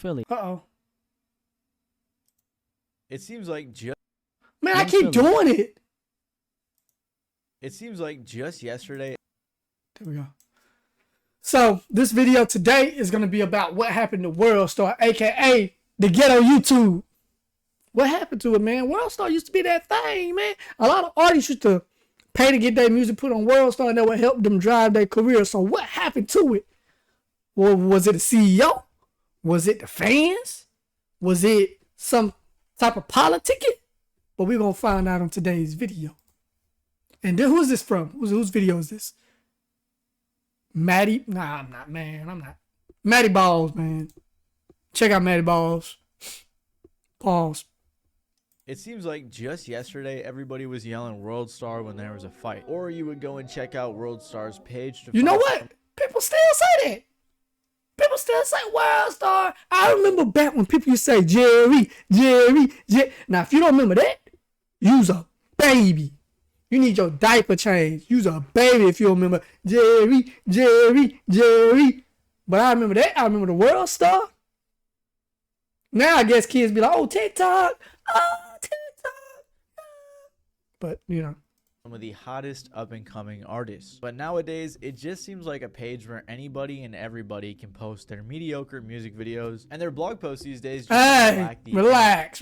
Philly. Uh-oh. It seems like Man, I keep doing it. It seems like just yesterday. There we go. So this video today is going to be about what happened to Worldstar, aka the ghetto YouTube. What happened to it, man? Worldstar used to be that thing, man. A lot of artists used to pay to get their music put on Worldstar, and that would help them drive their career. So what happened to it? Well, was it the CEO? Was it the fans? Was it some type of politicking? But we're going to find out on today's video. And then who's this from? Whose video is this? Maddie? Nah, I'm not, man. I'm not. Maddie Balls, man. Check out Maddie Balls. Pause. It seems like just yesterday, everybody was yelling Worldstar when there was a fight. Or you would go and check out Worldstar's page to You know what? People still say that. People still say Worldstar. I remember back when people used to say Jerry. Now, if you don't remember that, you's a baby. You need your diaper changed. You's a baby if you don't remember Jerry. But I remember that. I remember the Worldstar. Now I guess kids be like, oh, TikTok. Oh, TikTok. But, you know. Some of the hottest up-and-coming artists. But nowadays, it just seems like a page where anybody and everybody can post their mediocre music videos, and their blog posts these days just hey, relax.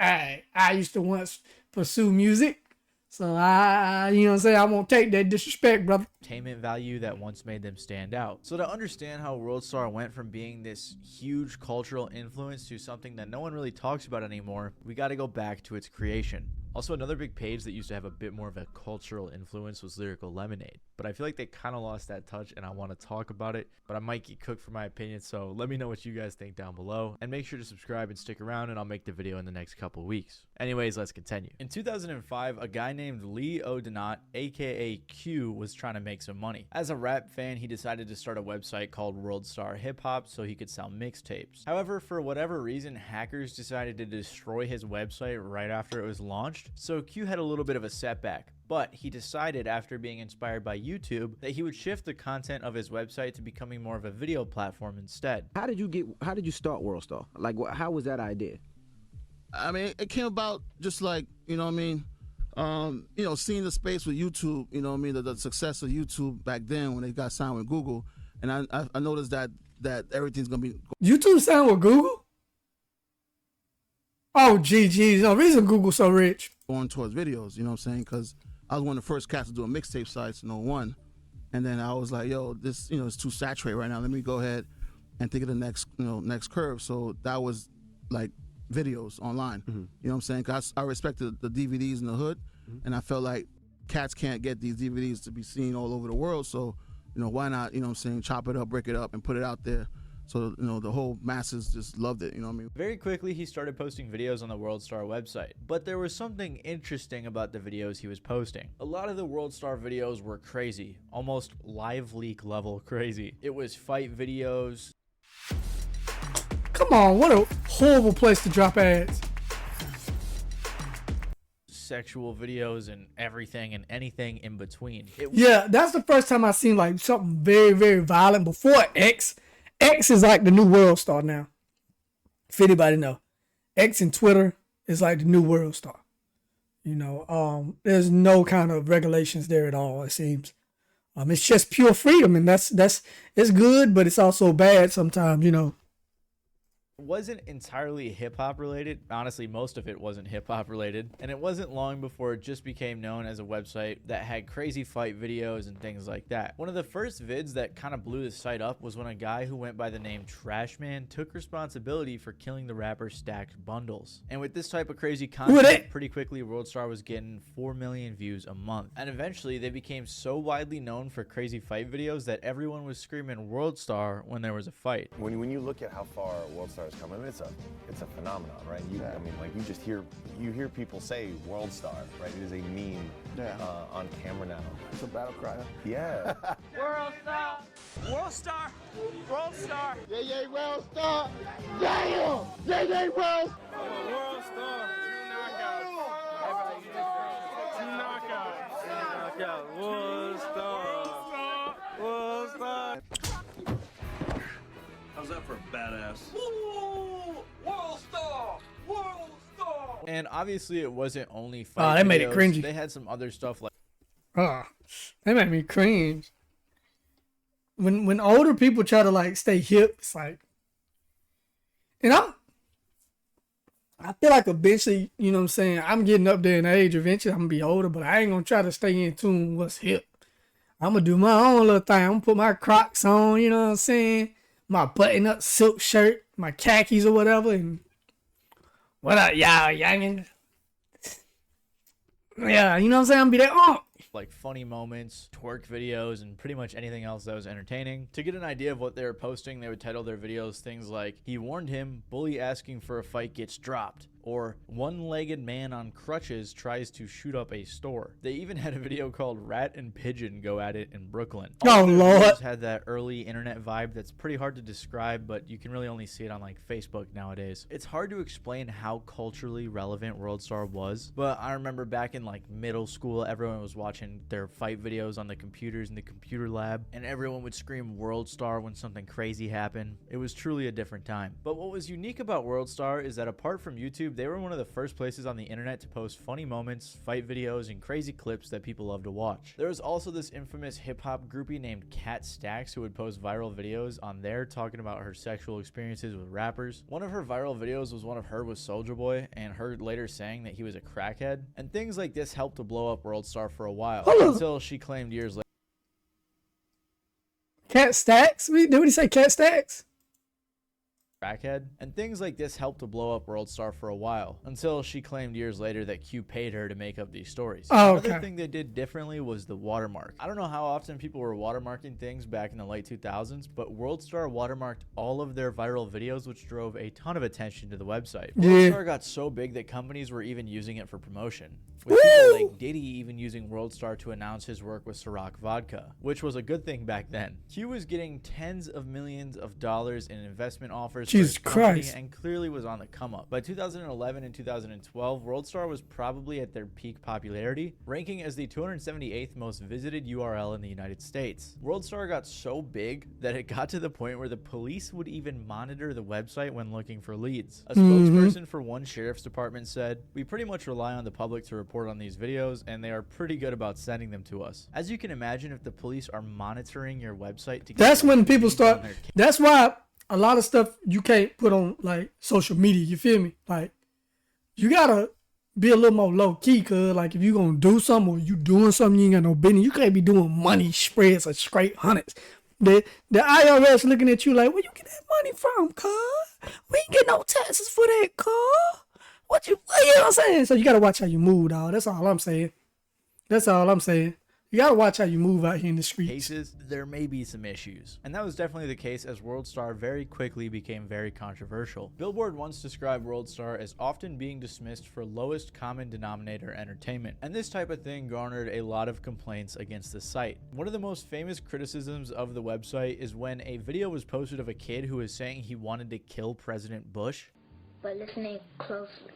Hey, I used to once pursue music, so you know what I'm saying, I won't take that disrespect, brother. Entertainment value that once made them stand out. So to understand how Worldstar went from being this huge cultural influence to something that no one really talks about anymore, we got to go back to its creation. Also, another big page that used to have a bit more of a cultural influence was Lyrical Lemonade. But I feel like they kind of lost that touch, and I want to talk about it. But I might get cooked for my opinion, so let me know what you guys think down below. And make sure to subscribe and stick around, and I'll make the video in the next couple weeks. Anyways, let's continue. In 2005, a guy named Lee O'Donnell, aka Q, was trying to make some money. As a rap fan, he decided to start a website called WorldstarHipHop so he could sell mixtapes. However, for whatever reason, hackers decided to destroy his website right after it was launched. So Q had a little bit of a setback, but he decided after being inspired by YouTube that he would shift the content of his website to becoming more of a video platform instead. How did you start Worldstar? Like, how was that idea? I mean, it came about just like, you know what I mean? You know, seeing the space with YouTube, you know what I mean? The success of YouTube back then when they got signed with Google. And I noticed that everything's going to be... YouTube signed with Google? Oh, GG's. No reason Google's so rich. Going towards videos, you know what I'm saying? Because I was one of the first cats to do a mixtape sites in 01. And then I was like, yo, this, you know, it's too saturated right now. Let me go ahead and think of the next curve. So that was like videos online. You know what I'm saying? Because I respected the DVDs in the hood. And I felt like cats can't get these DVDs to be seen all over the world. So, you know, why not, you know what I'm saying, chop it up, break it up, and put it out there. So, you know, the whole masses just loved it, you know what I mean? Very quickly, he started posting videos on the Worldstar website. But there was something interesting about the videos he was posting. A lot of the Worldstar videos were crazy, almost live leak level crazy. It was fight videos. Come on, what a horrible place to drop ads. Sexual videos and everything and anything in between. Yeah, that's the first time I seen like something very, very violent. Before X is like the new Worldstar now. If anybody know, X and Twitter is like the new Worldstar. You know, there's no kind of regulations there at all. It seems, it's just pure freedom, and that's it's good, but it's also bad sometimes. You know. It wasn't entirely hip-hop related. Honestly, most of it wasn't hip-hop related. And it wasn't long before it just became known as a website that had crazy fight videos and things like that. One of the first vids that kind of blew the site up was when a guy who went by the name Trashman took responsibility for killing the rapper Stacked Bundles. And with this type of crazy content, pretty quickly Worldstar was getting 4 million views a month. And eventually they became so widely known for crazy fight videos that everyone was screaming Worldstar when there was a fight. When you look at how far Worldstar has come, I mean, it's a phenomenon, right? I mean, like you hear people say Worldstar, right? It is a meme on camera now. It's a battle cry. Yeah. Worldstar! Worldstar! Worldstar! Yeah, Worldstar! Damn! Yeah, Worldstar! Worldstar! Two knockouts! Worldstar! How's that for a badass? And obviously it wasn't only fight they made it videos. cringy. They had some other stuff like They made me cringe. When older people try to like stay hip, it's like, and I feel like eventually, you know what I'm saying, I'm getting up there in age. Eventually, I'm gonna be older, but I ain't gonna try to stay in tune with what's hip. I'm gonna do my own little thing. I'm gonna put my Crocs on, you know what I'm saying, my button-up silk shirt, my khakis or whatever, and what up, y'all, youngin? Yeah, you know what I'm saying. I'm gonna be there. like funny moments, twerk videos, and pretty much anything else that was entertaining. To get an idea of what they were posting, they would title their videos things like, "He warned him, bully asking for a fight gets dropped," or "One-legged man on crutches tries to shoot up a store." They even had a video called "Rat and Pigeon Go at It in Brooklyn." All of their Lord. videos had that early internet vibe that's pretty hard to describe, but you can really only see it on like Facebook nowadays. It's hard to explain how culturally relevant WorldStar was, but I remember back in like middle school, everyone was watching their fight videos on the computers in the computer lab, and everyone would scream WorldStar when something crazy happened. It was truly a different time. But what was unique about WorldStar is that apart from YouTube, they were one of the first places on the internet to post funny moments, fight videos, and crazy clips that people love to watch. There was also this infamous hip-hop groupie named Kat Stacks who would post viral videos on there talking about her sexual experiences with rappers. One of her viral videos was one of her with Soulja Boy, and her later saying that he was a crackhead. And things like this helped to blow up WorldStar for a while, until she claimed years later. Cat Stacks? Did he say Cat Stacks? Crackhead. And things like this helped to blow up WorldStar for a while, until she claimed years later that Q paid her to make up these stories. Oh, Another okay. thing they did differently was the watermark. I don't know how often people were watermarking things back in the late 2000s, but WorldStar watermarked all of their viral videos, which drove a ton of attention to the website. Yeah. WorldStar got so big that companies were even using it for promotion, with people like Diddy even using WorldStar to announce his work with Ciroc Vodka, which was a good thing back then. Q was getting tens of millions of dollars in investment offers for Jesus his company, Christ. and clearly was on the come up. By 2011 and 2012, WorldStar was probably at their peak popularity, ranking as the 278th most visited URL in the United States. WorldStar got so big that it got to the point where the police would even monitor the website when looking for leads. A spokesperson for one sheriff's department said, "We pretty much rely on the public to report on these videos, and they are pretty good about sending them to us." As you can imagine, if the police are monitoring your website to get That's when leads people on start. their That's why a lot of stuff you can't put on like social media. You feel me? Like you gotta be a little more low key, cause like if you gonna do something or you doing something you ain't got no business, you can't be doing money spreads or straight hundreds. The IRS looking at you like, where you get that money from, cuz? We ain't get no taxes for that, cuz. You know what I'm saying? So you gotta watch how you move, dog. That's all I'm saying. That's all I'm saying. You gotta watch how you move out here in the streets. cases, there may be some issues. And that was definitely the case, as WorldStar very quickly became very controversial. Billboard once described WorldStar as often being dismissed for lowest common denominator entertainment, and this type of thing garnered a lot of complaints against the site. One of the most famous criticisms of the website is when a video was posted of a kid who was saying he wanted to kill President Bush. But listening closely.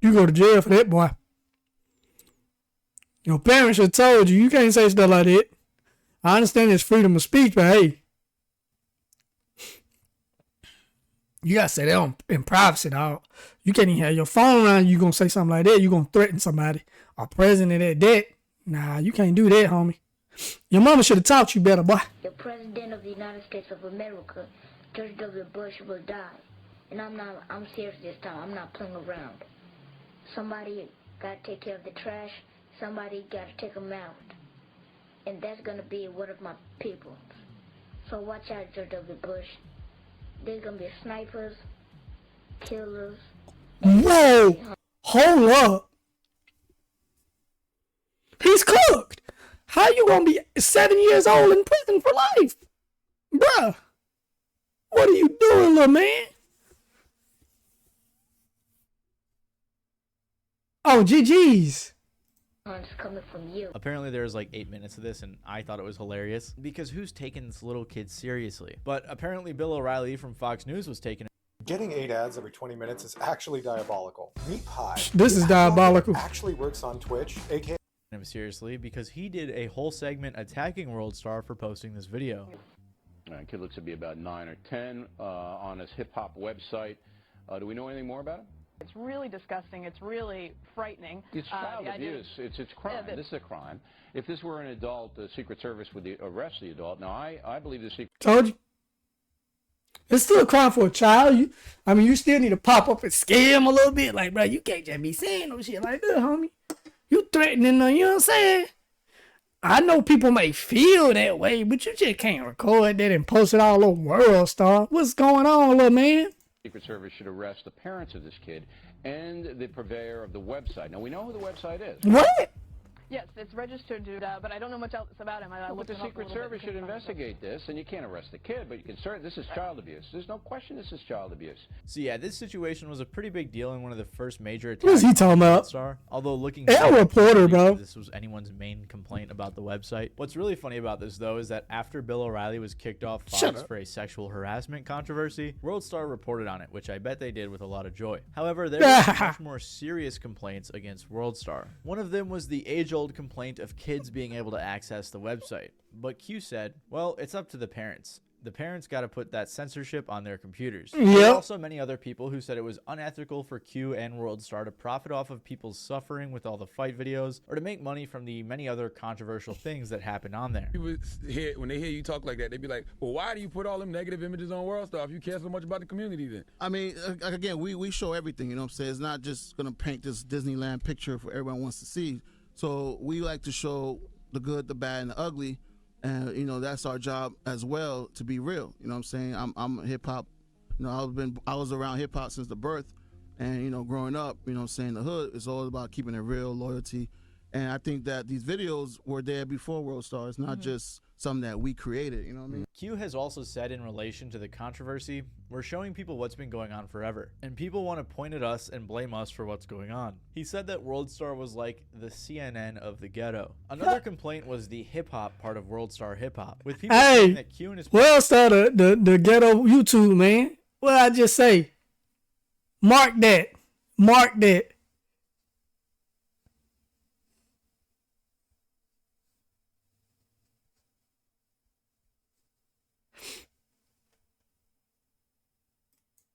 You go to jail for that, boy. Your parents should have told you can't say stuff like that. I understand it's freedom of speech, but hey, you gotta say that in privacy, dog. You can't even have your phone around you gonna say something like that. You gonna threaten somebody, a president at that. Nah, you can't do that, homie. Your mama should have taught you better, boy. The President of the United States of America, George W. Bush, will die. And I'm serious this time. I'm not playing around. Somebody gotta take care of the trash. Somebody gotta take them out. And that's gonna be one of my people. So watch out, George W. Bush. There's gonna be snipers, killers. Whoa! Hold up. He's cooked. How you gonna be 7 years old in prison for life? Bruh. What are you doing, little man? Oh, GG's. Coming from you. Apparently there was like 8 minutes of this, and I thought it was hilarious, because who's taking this little kid seriously? But apparently Bill O'Reilly from Fox News was taking it Getting 8 ads every 20 minutes is actually diabolical. Meat Pie. This is diabolical. Actually works on Twitch, aka him seriously, because he did a whole segment attacking WorldStar for posting this video. Kid looks to be about 9 or 10 on his hip-hop website. Do we know anything more about it? It's really disgusting. It's really frightening. It's child abuse. It's crime. This is a crime. If this were an adult, the Secret Service would arrest the adult. Now, I believe the Secret... Told you. It's still a crime for a child. You still need to pop up and scare him a little bit. Like, bro, you can't just be saying no shit like that, homie. You threatening them, you know what I'm saying? I know people may feel that way, but you just can't record that and post it all over World Star. What's going on, little man? Secret Service should arrest the parents of this kid and the purveyor of the website. Now, we know who the website is. What? Yes, it's registered, but I don't know much else about him. But the Secret Service should investigate this, and you can't arrest the kid, but you can certainly, this is child abuse. There's no question this is child abuse. So yeah, this situation was a pretty big deal in one of the first major attacks. What is he talking about? Star. Although looking back, a reporter, bro. This was anyone's main complaint about the website. What's really funny about this, though, is that after Bill O'Reilly was kicked off Fox for a sexual harassment controversy, WorldStar reported on it, which I bet they did with a lot of joy. However, there were much more serious complaints against WorldStar. One of them was the age-old complaint of kids being able to access the website. But Q said, well, it's up to the parents. The parents got to put that censorship on their computers. There were also many other people who said it was unethical for Q and WorldStar to profit off of people's suffering with all the fight videos, or to make money from the many other controversial things that happened on there. People when they hear you talk like that, they be like, well, why do you put all them negative images on WorldStar if you care so much about the community then? I mean, again, we show everything, you know what I'm saying? It's not just going to paint this Disneyland picture for everyone wants to see. So we like to show the good, the bad, and the ugly. And, you know, that's our job as well, to be real. You know what I'm saying? I'm hip-hop. You know, I was around hip-hop since the birth. And, you know, growing up, you know what I'm saying, the hood is all about keeping it real, loyalty. And I think that these videos were there before WorldStar. It's not just something that we created, you know what I mean? Q has also said in relation to the controversy, we're showing people what's been going on forever, and people want to point at us and blame us for what's going on. He said that WorldStar was like the CNN of the ghetto. Another complaint was the hip-hop part of WorldStarhiphop, with people saying that Q and his... WorldStar, the ghetto YouTube, man. What I just say? Mark that. Mark that.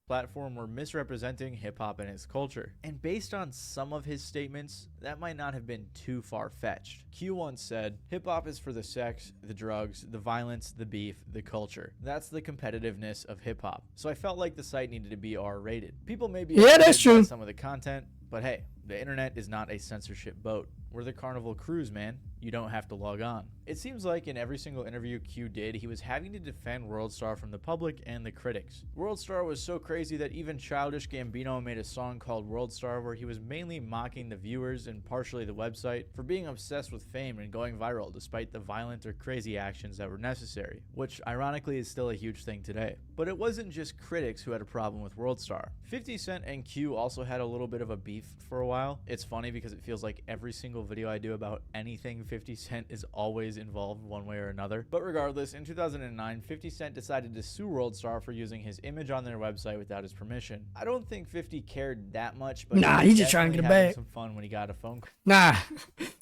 Platform were misrepresenting hip-hop and its culture. And based on some of his statements, that might not have been too far-fetched. Q once said, hip-hop is for the sex, the drugs, the violence, the beef, the culture. That's the competitiveness of hip-hop. So I felt like the site needed to be R-rated. People may be that's true. By some of the content, but hey, the internet is not a censorship boat. We're the Carnival Cruise, man. You don't have to log on. It seems like in every single interview Q did, he was having to defend WorldStar from the public and the critics. WorldStar was so crazy that even Childish Gambino made a song called WorldStar where he was mainly mocking the viewers and partially the website for being obsessed with fame and going viral despite the violent or crazy actions that were necessary, which ironically is still a huge thing today. But it wasn't just critics who had a problem with WorldStar. 50 Cent and Q also had a little bit of a beef for a while. It's funny because it feels like every single video I do about anything 50 Cent is always involved one way or another. But regardless, in 2009, 50 Cent decided to sue WorldStar for using his image on their website without his permission. I don't think 50 cared that much, but he's just trying to get a bag. Some fun when he got a phone call.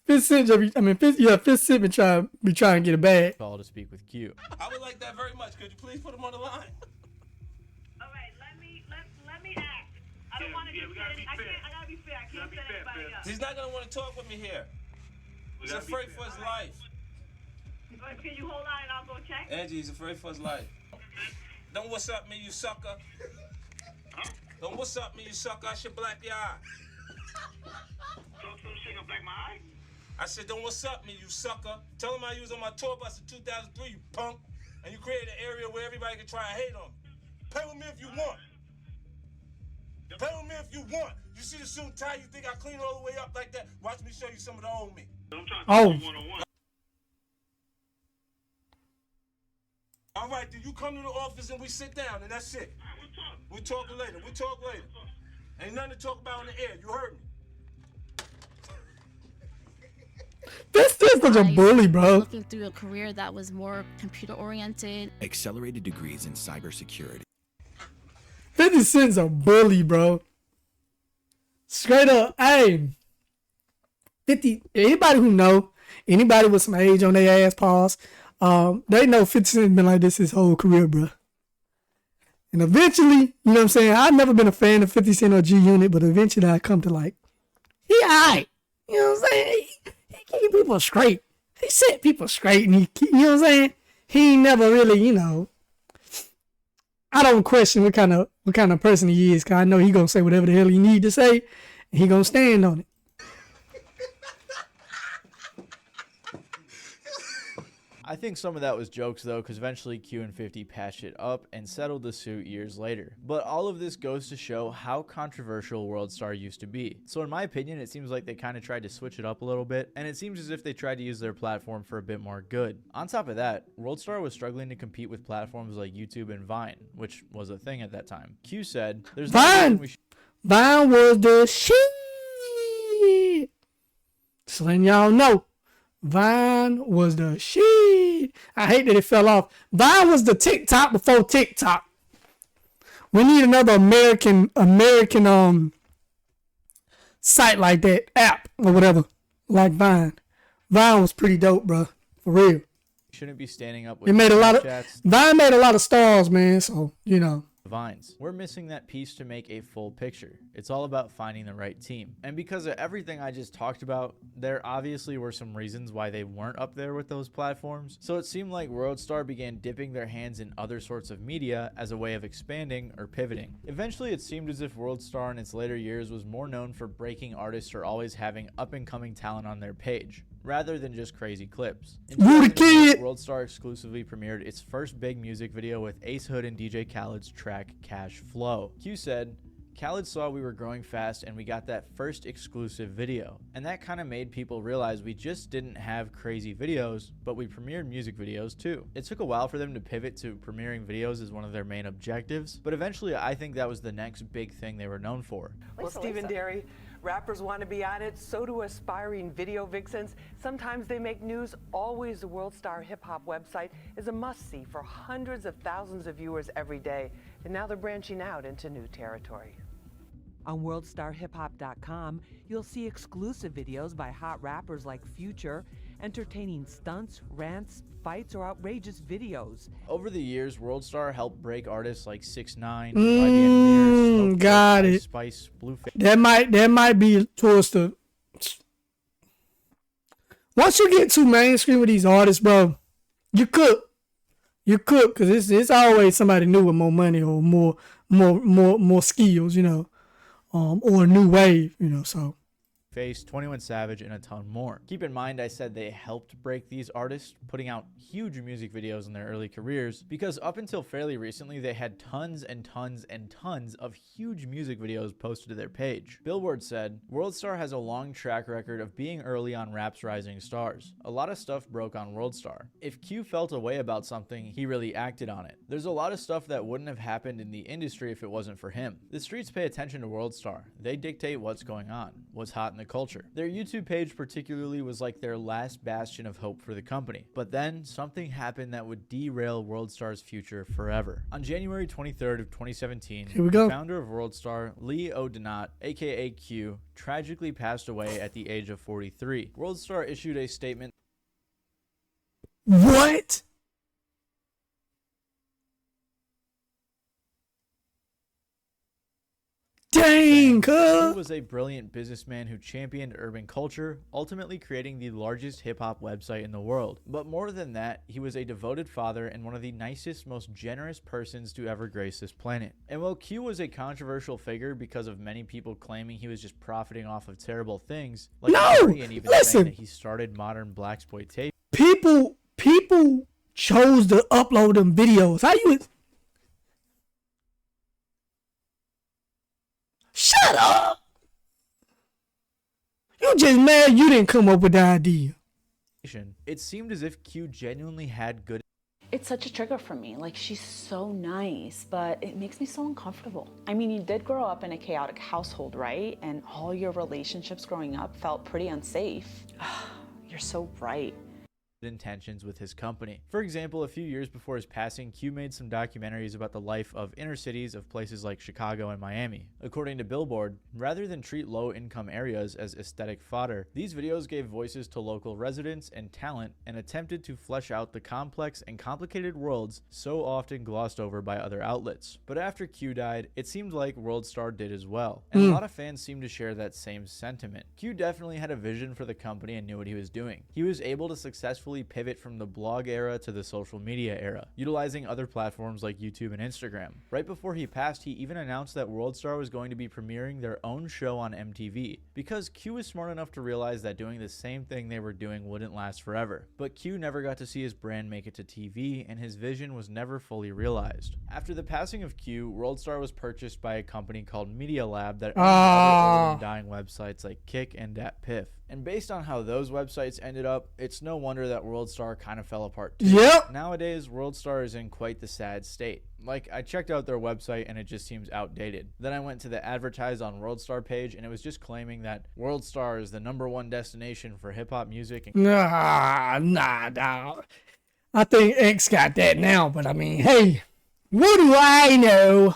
50 Cent, 50 Cent be trying to get a bag. Call to speak with Q. I would like that very much. Could you please put him on the line? All right, let me act. I don't want to just I gotta be fair. I can't set anybody up. He's not gonna want to talk with me here. He's afraid for his life. Can you hold on and I'll go check? Angie, he's afraid for his life. Don't what's up me, you sucker. Huh? Don't what's up me, you sucker. I should black your eye. Some shit gonna black my eye? I said, don't what's up me, you sucker. Tell him I was on my tour bus in 2003, you punk. And you created an area where everybody can try and hate on me. Play with me if you want. Play with me if you want. You see the suit and tie, you think I clean all the way up like that? Watch me show you some of the old me. Oh. All right, then you come to the office and we sit down and that's it. We'll talk later. Ain't nothing to talk about in the air. You heard me. This is such a bully, bro. Looking through a career that was more computer oriented. Accelerated degrees in cybersecurity. 50 Cent's a bully, bro. Straight up. Hey. 50, anybody who know, anybody with some age on their ass, pause, they know 50 Cent been like this his whole career, bro. And eventually, you know what I'm saying? I've never been a fan of 50 Cent or G Unit, but eventually I come to like, he alright. You know what I'm saying? He keep people straight. He set people straight, and you know what I'm saying? He ain't never really, you know. I don't question what kind of person he is, cause I know he gonna say whatever the hell he need to say, and he gonna stand on it. I think some of that was jokes though, because eventually Q and 50 patched it up and settled the suit years later. But all of this goes to show how controversial WorldStar used to be. So in my opinion, it seems like they kind of tried to switch it up a little bit, and it seems as if they tried to use their platform for a bit more good. On top of that, WorldStar was struggling to compete with platforms like YouTube and Vine, which was a thing at that time. Q said, "There's Vine was the shit." Just letting y'all know. Vine was the shit. I hate that it fell off. Vine was the TikTok before TikTok. We need another American site like that, app or whatever, like Vine. Vine was pretty dope, bro, for real. Shouldn't be standing up with Vine made a lot of stars, man. So you know. Vines. We're missing that piece to make a full picture. It's all about finding the right team. And because of everything I just talked about, there obviously were some reasons why they weren't up there with those platforms. So it seemed like WorldStar began dipping their hands in other sorts of media as a way of expanding or pivoting. Eventually, it seemed as if WorldStar in its later years was more known for breaking artists or always having up-and-coming talent on their page, rather than just crazy clips. In 2008, WorldStar exclusively premiered its first big music video with Ace Hood and DJ Khaled's track Cash Flow. Q said, "Khaled saw we were growing fast and we got that first exclusive video. And that kind of made people realize we just didn't have crazy videos, but we premiered music videos too." It took a while for them to pivot to premiering videos as one of their main objectives, but eventually I think that was the next big thing they were known for. Well, Stephen Derry, rappers want to be on it, so do aspiring video vixens. Sometimes they make news. Always the WorldStarHipHop website is a must-see for hundreds of thousands of viewers every day. And now they're branching out into new territory. On WorldStarHipHop.com, you'll see exclusive videos by hot rappers like Future, entertaining stunts, rants, fights, or outrageous videos. Over the years, WorldStar helped break artists like 6ix9ine, got it. Spice, Blueface. That might be towards the. Once you get too mainstream with these artists, bro, you cook, because it's always somebody new with more money or more skills, you know, or a new wave, you know. So. Face, 21 Savage, and a ton more. Keep in mind I said they helped break these artists, putting out huge music videos in their early careers, because up until fairly recently they had tons and tons and tons of huge music videos posted to their page. Billboard said, "WorldStar has a long track record of being early on rap's rising stars. A lot of stuff broke on WorldStar. If Q felt a way about something, he really acted on it. There's a lot of stuff that wouldn't have happened in the industry if it wasn't for him. The streets pay attention to WorldStar. They dictate what's going on, what's hot in the culture. Their YouTube page particularly was like their last bastion of hope for the company. But then something happened that would derail WorldStar's future forever. On January 23rd of 2017, the founder of WorldStar, Lee O'Donnell, aka Q, tragically passed away at the age of 43. WorldStar issued a statement. What? Dang, He was a brilliant businessman who championed urban culture, ultimately creating the largest hip-hop website in the world. But more than that, he was a devoted father and one of the nicest, most generous persons to ever grace this planet. And while Q was a controversial figure because of many people claiming he was just profiting off of terrible things, like and even saying that he started modern blaxploitation. People chose to upload them videos. How you? Shut up! You just mad you didn't come up with the idea. It seemed as if Q genuinely had good. It's such a trigger for me. Like, she's so nice, but it makes me so uncomfortable. I mean, you did grow up in a chaotic household, right? And all your relationships growing up felt pretty unsafe. You're so right. intentions with his company. For example, a few years before his passing, Q made some documentaries about the life of inner cities of places like Chicago and Miami. According to Billboard, rather than treat low-income areas as aesthetic fodder, these videos gave voices to local residents and talent and attempted to flesh out the complex and complicated worlds so often glossed over by other outlets. But after Q died, it seemed like WorldStar did as well, and a lot of fans seem to share that same sentiment. Q definitely had a vision for the company and knew what he was doing. He was able to successfully pivot from the blog era to the social media era, utilizing other platforms like YouTube and Instagram. Right before he passed, he even announced that WorldStar was going to be premiering their own show on MTV, because Q was smart enough to realize that doing the same thing they were doing wouldn't last forever. But Q never got to see his brand make it to TV, and his vision was never fully realized. After the passing of Q, WorldStar was purchased by a company called Media Lab that owned other old and dying websites like Kick and DatPiff. And based on how those websites ended up, it's no wonder that WorldStar kind of fell apart too. Yep. Nowadays, WorldStar is in quite the sad state. Like, I checked out their website and it just seems outdated. Then I went to the advertise on WorldStar page and it was just claiming that WorldStar is the #1 destination for hip-hop music. And Nah. I think X got that now, but I mean, hey, what do I know?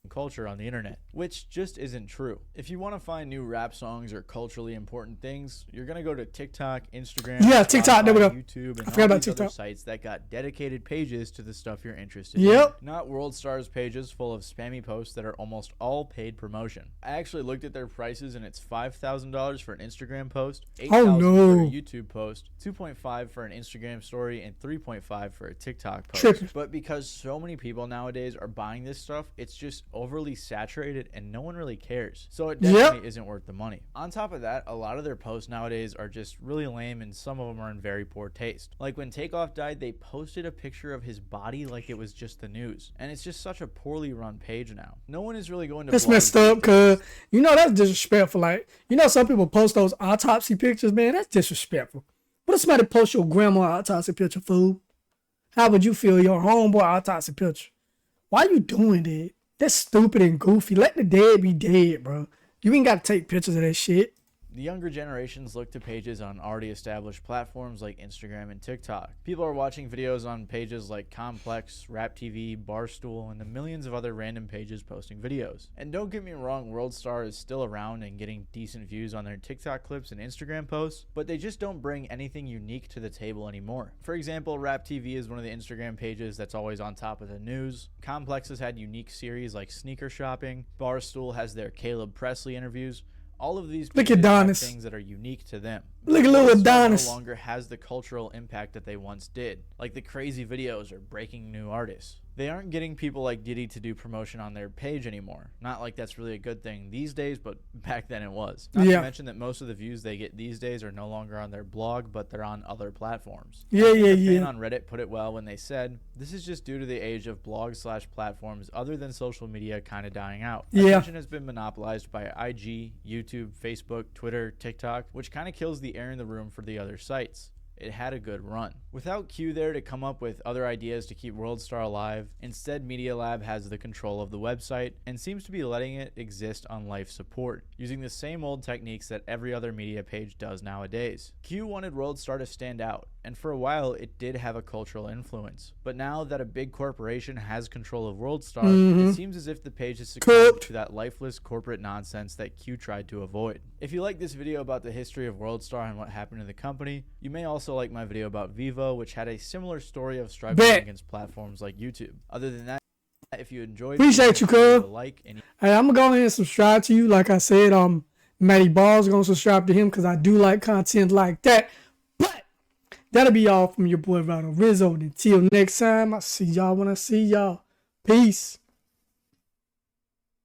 Culture on the internet, which just isn't true. If you want to find new rap songs or culturally important things, you're gonna go to TikTok, Instagram, TikTok, there we go. YouTube, and I forgot all about these other TikTok. sites that got dedicated pages to the stuff you're interested Yep. in. Not WorldStar's pages full of spammy posts that are almost all paid promotion. I actually looked at their prices and it's $5,000 for an Instagram post, $8,000 for a YouTube post, $2.5 for an Instagram story, and $3.5 for a TikTok post. Tripping. But because so many people nowadays are buying this stuff, it's just overly saturated and no one really cares. So it definitely isn't worth the money. On top of that, a lot of their posts nowadays are just really lame and some of them are in very poor taste. Like when Takeoff died, they posted a picture of his body like it was just the news. And it's just such a poorly run page now. No one is really going to That's blogs messed up, cuz, you know, that's disrespectful. Like, you know, some people post those autopsy pictures, man. That's disrespectful. What if somebody post your grandma autopsy picture, fool? How would you feel your homeboy autopsy picture? Why you doing that? That's stupid and goofy. Let the dead be dead, bro. You ain't got to take pictures of that shit. The younger generations look to pages on already established platforms like Instagram and TikTok. People are watching videos on pages like Complex, Rap TV, Barstool, and the millions of other random pages posting videos. And don't get me wrong, WorldStar is still around and getting decent views on their TikTok clips and Instagram posts, but they just don't bring anything unique to the table anymore. For example, Rap TV is one of the Instagram pages that's always on top of the news. Complex has had unique series like sneaker shopping. Barstool has their Caleb Presley interviews. All of these Look at have things that are unique to them. Look at little Adonis. No longer has the cultural impact that they once did, like the crazy videos or breaking new artists. They aren't getting people like Diddy to do promotion on their page anymore. Not like that's really a good thing these days, but back then it was. Not to mention that most of the views they get these days are no longer on their blog, but they're on other platforms. A fan on Reddit put it well when they said, "This is just due to the age of blogs/platforms other than social media kind of dying out. Attention has been monopolized by IG, YouTube, Facebook, Twitter, TikTok, which kind of kills the air in the room for the other sites." It had a good run. Without Q there to come up with other ideas to keep WorldStar alive, instead Media Lab has the control of the website and seems to be letting it exist on life support, using the same old techniques that every other media page does nowadays. Q wanted WorldStar to stand out, and for a while it did have a cultural influence. But now that a big corporation has control of WorldStar, it seems as if the page has succumbed to that lifeless corporate nonsense that Q tried to avoid. If you like this video about the history of WorldStar and what happened to the company, you may also like my video about Vivo, which had a similar story of struggling against platforms like YouTube. Other than that, if you enjoyed, appreciate you, cuz. Hey, I'm gonna go ahead and subscribe to you. Like I said, Matty Ball's gonna subscribe to him because I do like content like that. But that'll be all from your boy Ronald Rizzo. Until next time, I see y'all when I see y'all. Peace.